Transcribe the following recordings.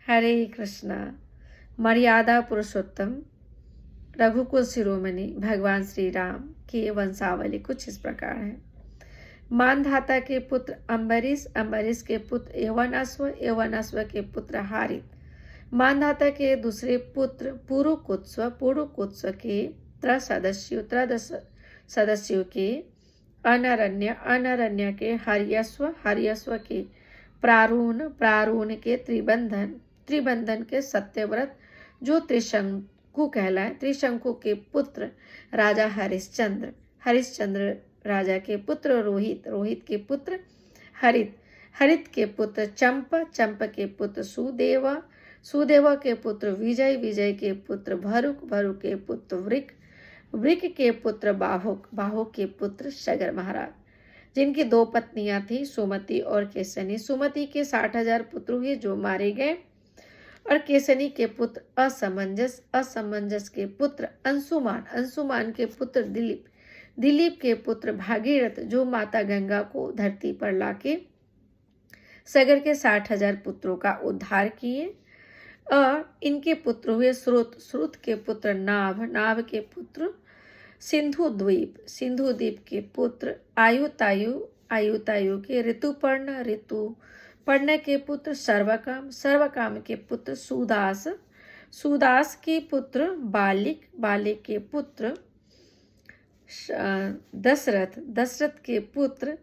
हरे कृष्णा। मर्यादा पुरुषोत्तम रघुकुल शिरोमणि भगवान श्री राम की वंशावली कुछ इस प्रकार है। मानधाता के पुत्र अम्बरीश, अम्बरीश के पुत्र यवनाश्व, यवनाश्व के पुत्र हारित, मानधाता के दूसरे पुत्र पुरुकुत्स्व, पुरुकुत्स्व के त्रदश सदस्यों के अनरण्य, अनरण्य के हर्यश्व, हर्यश्व के प्रारून, प्रारून के त्रिबंधन, त्रिबंधन के सत्यव्रत जो त्रिशंकु कहलाए, त्रिशंकु के पुत्र राजा हरिश्चंद्र, हरिश्चंद्र राजा के पुत्र रोहित, रोहित के पुत्र हरित, हरित के पुत्र चंप, चंप के पुत्र सुदेवा, सुदेवा के पुत्र विजय, विजय के पुत्र भरुक, भरुक के पुत्र वृक, वृक के पुत्र बाहुक, बाहुक के पुत्र सगर महाराज, जिनकी दो पत्नियां थी सुमति और केसनी। सुमति के 60,000 पुत्र हुए जो मारे गए, और केसनी के पुत्र असमंजस, असमंजस के पुत्र अंशुमान, अंशुमान के पुत्र दिलीप, दिलीप के पुत्र भागीरथ जो माता गंगा को धरती पर लाके सगर के 60,000 पुत्रों का उद्धार किए। और इनके पुत्र हुए श्रुत, श्रुत के पुत्र नाभ, नाभ के पुत्र सिंधु द्वीप, सिंधु द्वीप के पुत्र आयुतायु, आयुतायु के ऋतुपर्ण, ऋतुपर्ण के पुत्र सर्वकाम, सर्वकाम के पुत्र सुदास, सुदास के पुत्र बालिक, बालिक के पुत्र दशरथ, दशरथ के पुत्र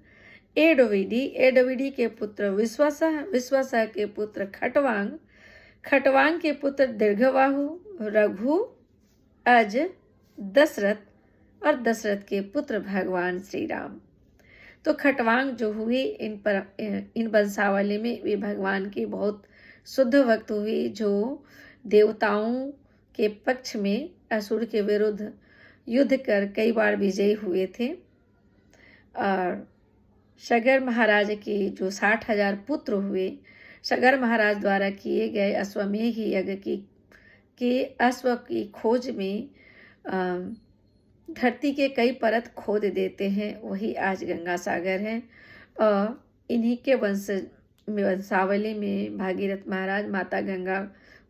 एडोविडी, एडोविडी के पुत्र विश्वासा, विश्वासा के पुत्र खटवांग, खटवांग के पुत्र दीर्घबाहु, रघु, अज, दशरथ और दशरथ के पुत्र भगवान श्री राम। तो खटवांग जो हुए इन वंशावली में वे भगवान के बहुत शुद्ध भक्त हुए जो देवताओं के पक्ष में असुर के विरुद्ध युद्ध कर कई बार विजयी हुए थे। और सगर महाराज के जो 60,000 पुत्र हुए, सगर महाराज द्वारा किए गए अश्वमेध यज्ञ के अश्व की खोज में धरती के कई परत खोद देते हैं, वही आज गंगा सागर है। और इन्हीं के वंशावली में भागीरथ महाराज माता गंगा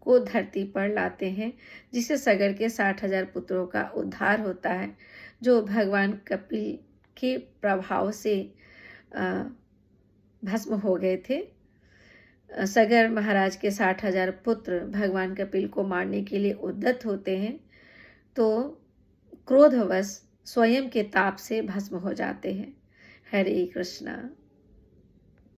को धरती पर लाते हैं, जिससे सगर के 60,000 पुत्रों का उद्धार होता है, जो भगवान कपिल के प्रभाव से भस्म हो गए थे। सगर महाराज के 60,000 पुत्र भगवान कपिल को मारने के लिए उद्यत होते हैं, तो क्रोधवश स्वयं के ताप से भस्म हो जाते हैं। हरे कृष्णा।